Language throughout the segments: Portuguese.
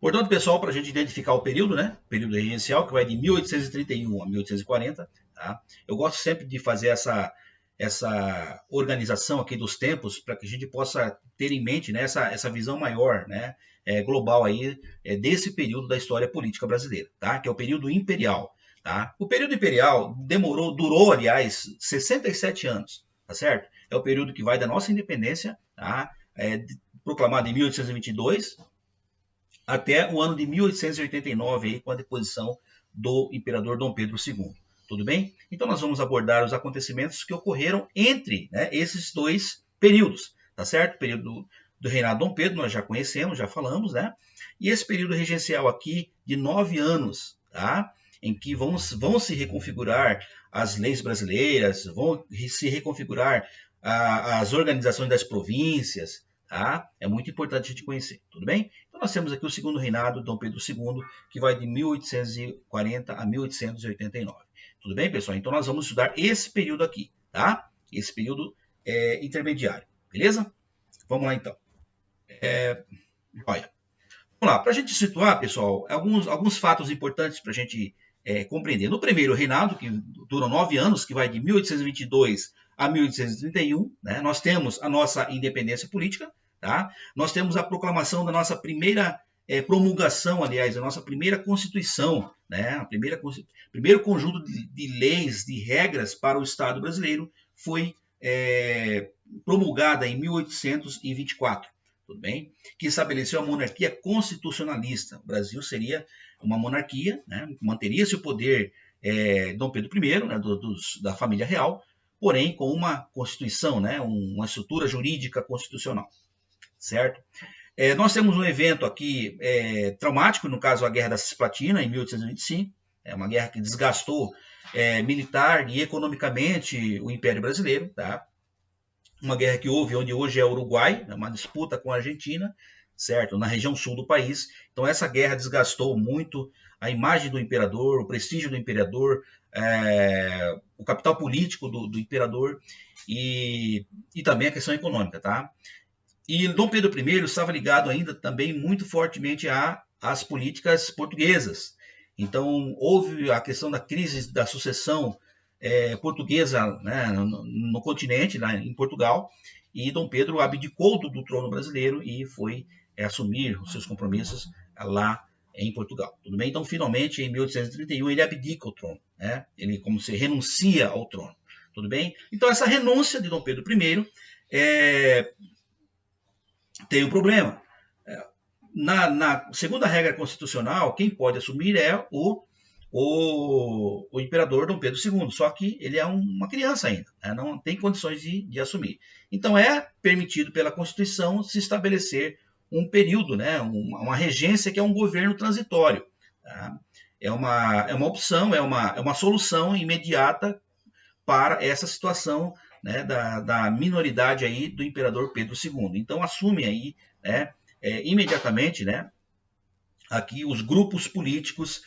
Portanto, pessoal, para a gente identificar o período, né? Período regencial, que vai de 1831 a 1840, tá? Eu gosto sempre de fazer essa organização aqui dos tempos para que a gente possa ter em mente, né, essa visão maior, né, global aí, desse período da história política brasileira, tá? Que é o período imperial. Tá? O período imperial durou, aliás, 67 anos, tá certo? É o período que vai da nossa independência, tá? Proclamada em 1822, até o ano de 1889, aí, com a deposição do imperador Dom Pedro II. Tudo bem? Então nós vamos abordar os acontecimentos que ocorreram entre, né, esses dois períodos, tá certo? O período do reinado de Dom Pedro nós já conhecemos, já falamos, né? E esse período regencial aqui de 9 anos, tá? Em que vão se reconfigurar as leis brasileiras, vão se reconfigurar as organizações das províncias, tá? É muito importante a gente conhecer, tudo bem? Então nós temos aqui o segundo reinado de Dom Pedro II, que vai de 1840 a 1889. Tudo bem, pessoal? Então nós vamos estudar esse período aqui, tá? Esse período intermediário, beleza? Vamos lá então. Olha, vamos lá, para a gente situar, pessoal, alguns fatos importantes para a gente compreender. No primeiro reinado, que dura 9 anos, que vai de 1822 a 1831, né, nós temos a nossa independência política, tá? Nós temos a proclamação da nossa primeira promulgação, aliás, da nossa primeira Constituição, né? Primeiro conjunto de leis, de regras para o Estado brasileiro foi promulgada em 1824. Tudo bem? Que estabeleceu a monarquia constitucionalista. O Brasil seria uma monarquia, né? Manteria-se o poder Dom Pedro I, né? Da família real, porém com uma constituição, né? Uma estrutura jurídica constitucional, certo? Nós temos um evento aqui traumático, no caso a Guerra da Cisplatina, em 1825, uma guerra que desgastou militar e economicamente o Império Brasileiro, tá? Uma guerra que houve onde hoje é o Uruguai, uma disputa com a Argentina, certo? Na região sul do país. Então essa guerra desgastou muito a imagem do imperador, o prestígio do imperador, o capital político do imperador e também a questão econômica, tá? E Dom Pedro I estava ligado ainda também muito fortemente às políticas portuguesas. Então houve a questão da crise da sucessão portuguesa, né, no continente, né, em Portugal, e Dom Pedro abdicou do trono brasileiro e foi assumir os seus compromissos lá em Portugal. Tudo bem? Então, finalmente, em 1831, ele abdica o trono, né? Ele como se renuncia ao trono. Tudo bem? Então, essa renúncia de Dom Pedro I tem um problema. Na segunda regra constitucional, quem pode assumir é o imperador Dom Pedro II, só que ele é uma criança ainda, né? Não tem condições de assumir. Então é permitido pela Constituição se estabelecer um período, né? Uma regência que é um governo transitório. Tá? É uma opção, é uma solução imediata para essa situação, né, da minoridade aí do imperador Pedro II. Então assume aí, né, imediatamente, né, aqui os grupos políticos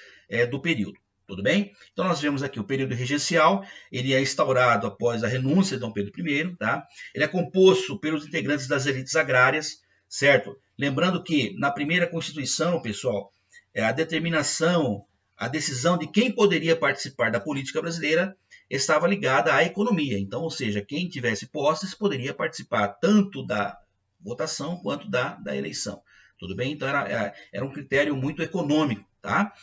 do período. Tudo bem? Então nós vemos aqui o período regencial, ele é instaurado após a renúncia de Dom Pedro I, tá? Ele é composto pelos integrantes das elites agrárias, certo? Lembrando que na primeira Constituição, pessoal, a determinação, a decisão de quem poderia participar da política brasileira estava ligada à economia. Então, ou seja, quem tivesse posses poderia participar tanto da votação quanto da eleição. Tudo bem? Então era um critério muito econômico, tá?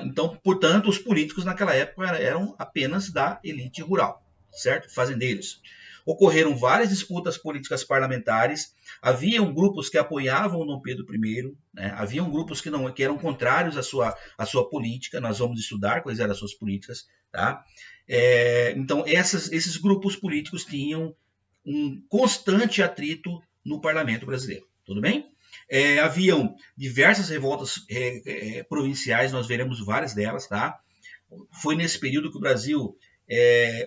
Então, portanto, os políticos naquela época eram apenas da elite rural, certo? Fazendeiros. Ocorreram várias disputas políticas parlamentares, haviam grupos que apoiavam Dom Pedro I, né? Haviam grupos que eram contrários à sua política, nós vamos estudar quais eram as suas políticas, tá? Então, esses grupos políticos tinham um constante atrito no parlamento brasileiro, tudo bem? Haviam diversas revoltas provinciais, nós veremos várias delas, tá? Foi nesse período que o Brasil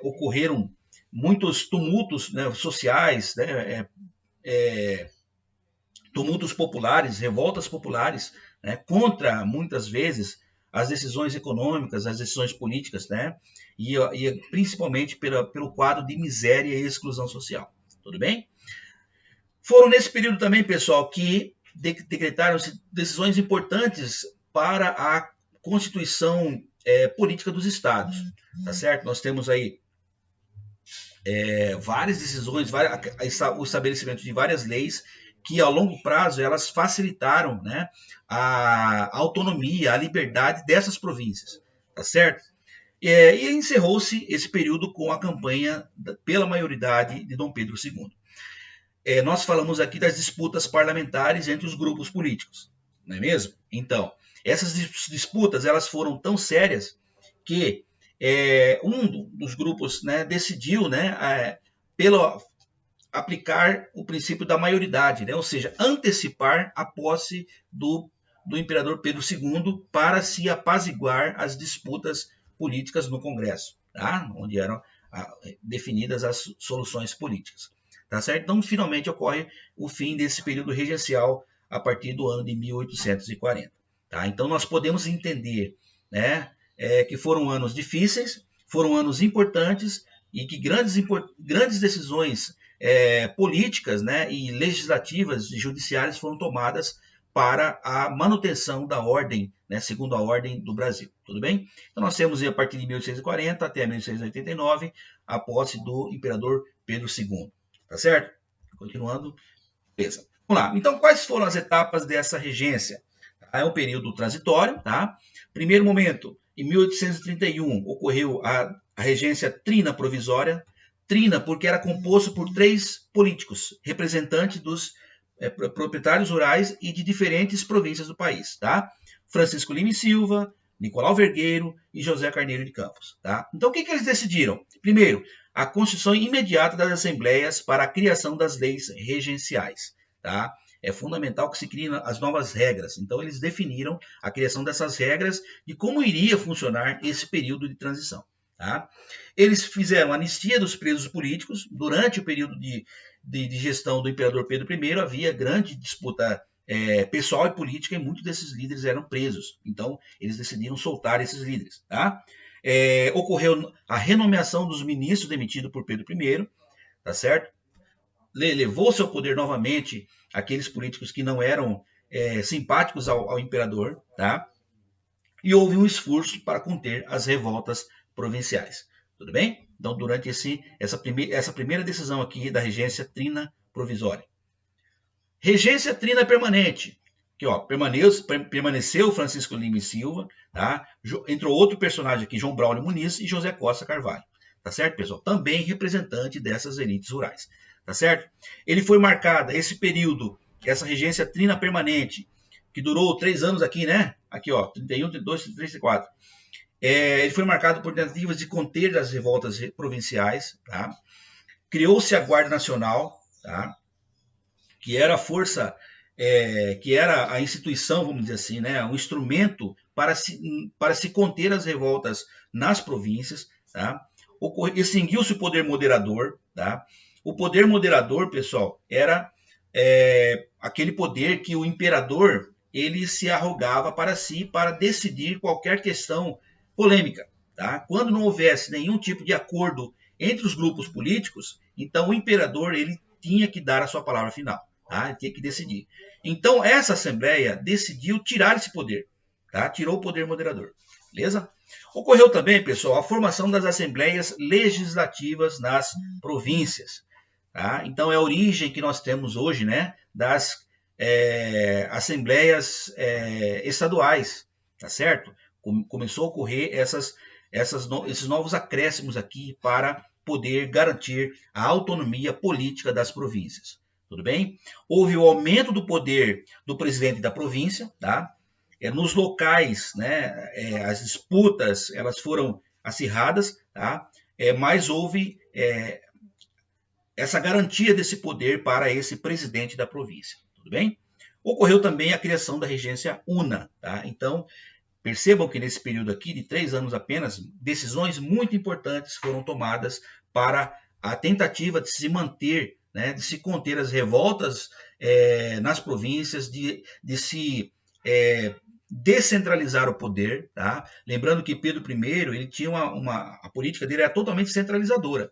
ocorreram muitos tumultos, né, sociais, né, tumultos populares, revoltas populares, né, contra, muitas vezes, as decisões econômicas, as decisões políticas, né, e principalmente pelo quadro de miséria e exclusão social. Tudo bem? Foram nesse período também, pessoal, que decretaram-se decisões importantes para a constituição política dos estados, tá certo? Nós temos aí várias decisões, o estabelecimento de várias leis que, ao longo prazo, elas facilitaram, né, a autonomia, a liberdade dessas províncias, tá certo? E encerrou-se esse período com a campanha pela maioridade de Dom Pedro II. Nós falamos aqui das disputas parlamentares entre os grupos políticos, não é mesmo? Então, essas disputas elas foram tão sérias que um dos grupos, né, decidiu, né, pelo aplicar o princípio da maioridade, né, ou seja, antecipar a posse do imperador Pedro II para se apaziguar as disputas políticas no Congresso, tá? Onde eram definidas as soluções políticas. Tá certo? Então, finalmente ocorre o fim desse período regencial a partir do ano de 1840. Tá? Então, nós podemos entender, né, que foram anos difíceis, foram anos importantes e que grandes decisões políticas, né, e legislativas e judiciárias foram tomadas para a manutenção da ordem, né, segundo a ordem do Brasil. Tudo bem? Então, nós temos a partir de 1840 até 1889 a posse do imperador Pedro II. Tá certo? Continuando. Beleza. Vamos lá. Então, quais foram as etapas dessa regência? É um período transitório, tá? Primeiro momento, em 1831, ocorreu a regência trina provisória. Trina, porque era composto por 3 políticos, representantes dos proprietários rurais e de diferentes províncias do país, tá? Francisco Lima e Silva, Nicolau Vergueiro e José Carneiro de Campos, tá? Então, o que eles decidiram? Primeiro, a constituição imediata das assembleias para a criação das leis regenciais, tá? É fundamental que se criem as novas regras. Então, eles definiram a criação dessas regras de como iria funcionar esse período de transição, tá? Eles fizeram anistia dos presos políticos. Durante o período de gestão do imperador Pedro I, havia grande disputa pessoal e política e muitos desses líderes eram presos. Então, eles decidiram soltar esses líderes, tá? Ocorreu a renomeação dos ministros demitidos por Pedro I, tá certo? Levou-se ao poder novamente aqueles políticos que não eram simpáticos ao imperador, tá? E houve um esforço para conter as revoltas provinciais. Tudo bem? Então, durante essa primeira decisão aqui da regência trina provisória. Regência trina permanente. Aqui, ó, permaneceu Francisco Lima e Silva, tá? Entrou outro personagem aqui, João Braulio Muniz e José Costa Carvalho. Tá certo, pessoal? Também representante dessas elites rurais. Tá certo? Ele foi marcada, esse período, essa regência trina permanente, que durou 3 anos aqui, né? Aqui, ó, 31, 32, 33, 34. Ele foi marcado por tentativas de conter as revoltas provinciais, tá? Criou-se a Guarda Nacional, tá? Que era a força, que era a instituição, vamos dizer assim, né? Um instrumento para se conter as revoltas nas províncias, tá? Extinguiu-se o poder moderador, tá? O poder moderador, pessoal, era aquele poder que o imperador ele se arrogava para si para decidir qualquer questão polêmica, tá? Quando não houvesse nenhum tipo de acordo entre os grupos políticos, então o imperador ele tinha que dar a sua palavra final, tá? Ele tinha que decidir. Então essa assembleia decidiu tirar esse poder, tá? Tirou o poder moderador, beleza? Ocorreu também, pessoal, a formação das assembleias legislativas nas províncias, tá? Então é a origem que nós temos hoje, né, das assembleias estaduais, tá certo? Começou a ocorrer esses novos acréscimos aqui para poder garantir a autonomia política das províncias. Tudo bem? Houve o aumento do poder do presidente da província, tá? Nos locais, né, as disputas elas foram acirradas, tá? Mas houve essa garantia desse poder para esse presidente da província. Tudo bem? Ocorreu também a criação da regência una, tá? Então, percebam que nesse período aqui, de 3 anos apenas, decisões muito importantes foram tomadas para a tentativa de se manter, né, de se conter as revoltas nas províncias, de se descentralizar o poder, tá? Lembrando que Pedro I ele tinha a política dele era totalmente centralizadora,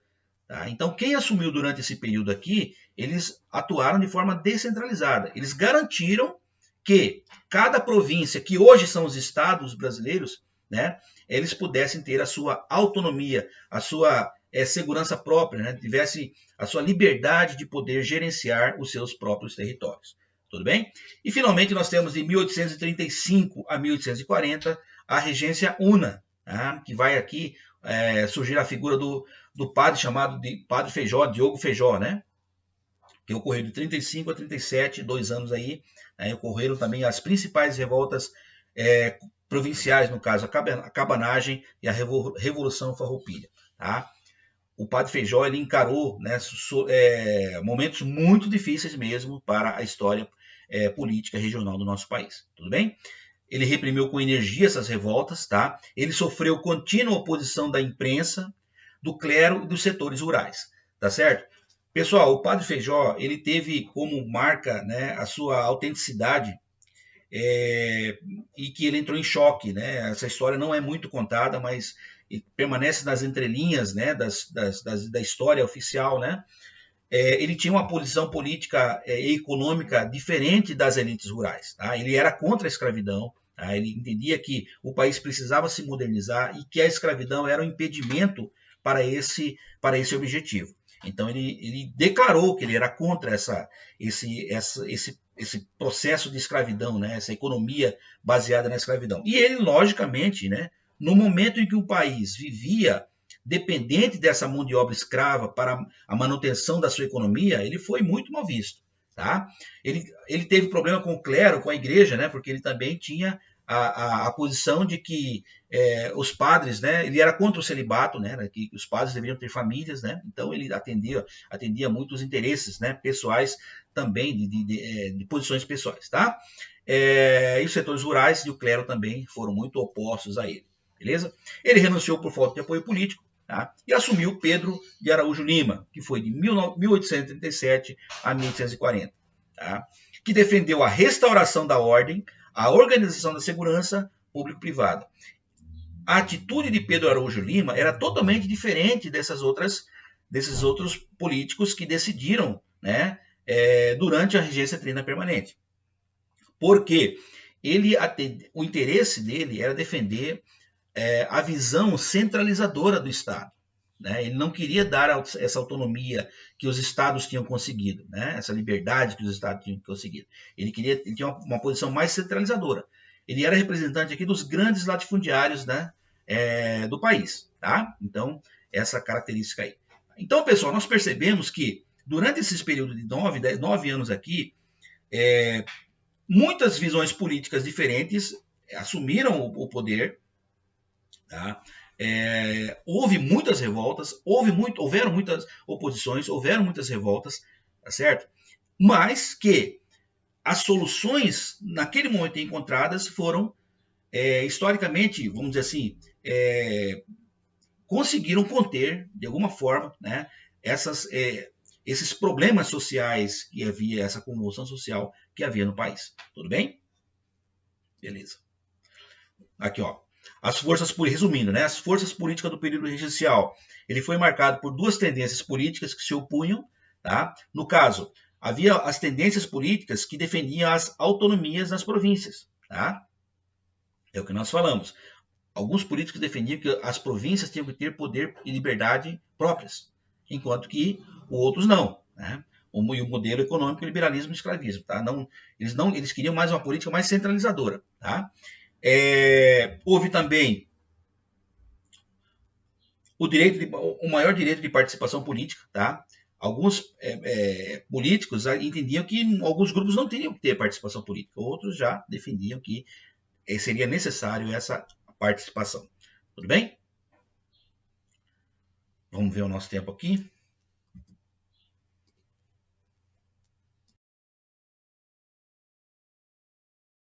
Tá? Então, quem assumiu durante esse período aqui, eles atuaram de forma descentralizada. Eles garantiram que cada província, que hoje são os estados brasileiros, né, eles pudessem ter a sua autonomia, a sua segurança própria, né, tivesse a sua liberdade de poder gerenciar os seus próprios territórios. Tudo bem? E finalmente nós temos de 1835 a 1840 a regência una, tá? Que vai aqui surgir a figura do padre chamado de Padre Feijó, Diogo Feijó, né? Que ocorreu de 35 a 37, 2 anos aí, ocorreram também as principais revoltas provinciais, no caso, a cabanagem e a Revolução Farroupilha, tá? O Padre Feijó ele encarou, né, momentos muito difíceis mesmo para a história política regional do nosso país, tudo bem? Ele reprimiu com energia essas revoltas, tá? Ele sofreu contínua oposição da imprensa, do clero e dos setores rurais, tá certo? Pessoal, o Padre Feijó, ele teve como marca, né, a sua autenticidade e que ele entrou em choque, né? Essa história não é muito contada, mas permanece nas entrelinhas, né, da história oficial, né? Ele tinha uma posição política e econômica diferente das elites rurais. Tá? Ele era contra a escravidão, tá? Ele entendia que o país precisava se modernizar e que a escravidão era um impedimento para esse objetivo. Então ele declarou que ele era contra esse processo de escravidão, né? Essa economia baseada na escravidão. E ele, logicamente, né, no momento em que o país vivia dependente dessa mão de obra escrava para a manutenção da sua economia, ele foi muito mal visto. Tá? Ele teve problema com o clero, com a igreja, né? Porque ele também tinha a posição de que os padres, né? Ele era contra o celibato, né? Que os padres deveriam ter famílias, né? Então ele atendia muitos interesses, né? Pessoais também, de posições pessoais. Tá? E os setores rurais e o clero também foram muito opostos a ele. Beleza? Ele renunciou por falta de apoio político. Tá? E assumiu Pedro de Araújo Lima, que foi de 1837 a 1840, tá? Que defendeu a restauração da ordem, a organização da segurança público-privada. A atitude de Pedro Araújo Lima era totalmente diferente desses outros políticos que decidiram, né, durante a regência trina permanente. Porque o interesse dele era defender a visão centralizadora do Estado. Né? Ele não queria dar essa autonomia que os Estados tinham conseguido, né? Essa liberdade que os Estados tinham conseguido. Ele tinha uma posição mais centralizadora. Ele era representante aqui dos grandes latifundiários, né, do país. Tá? Então, essa característica aí. Então, pessoal, nós percebemos que durante esses períodos de 9 anos aqui, muitas visões políticas diferentes assumiram o poder. Tá? Houve muitas revoltas, houveram muitas oposições, houveram muitas revoltas, tá certo? Mas que as soluções naquele momento encontradas foram, historicamente, vamos dizer assim, conseguiram conter, de alguma forma, né, esses problemas sociais que havia, essa convulsão social que havia no país. Tudo bem? Beleza. Aqui, ó. Resumindo, né, as forças políticas do período regencial, ele foi marcado por duas tendências políticas que se opunham. Tá? No caso, havia as tendências políticas que defendiam as autonomias nas províncias. Tá? É o que nós falamos. Alguns políticos defendiam que as províncias tinham que ter poder e liberdade próprias, enquanto que outros não. Né? O modelo econômico, o liberalismo e o escravismo. Tá? Eles queriam mais uma política mais centralizadora. Tá? Houve também o maior direito de participação política. Tá? Alguns políticos entendiam que alguns grupos não teriam que ter participação política, outros já defendiam que seria necessário essa participação. Tudo bem? Vamos ver o nosso tempo aqui.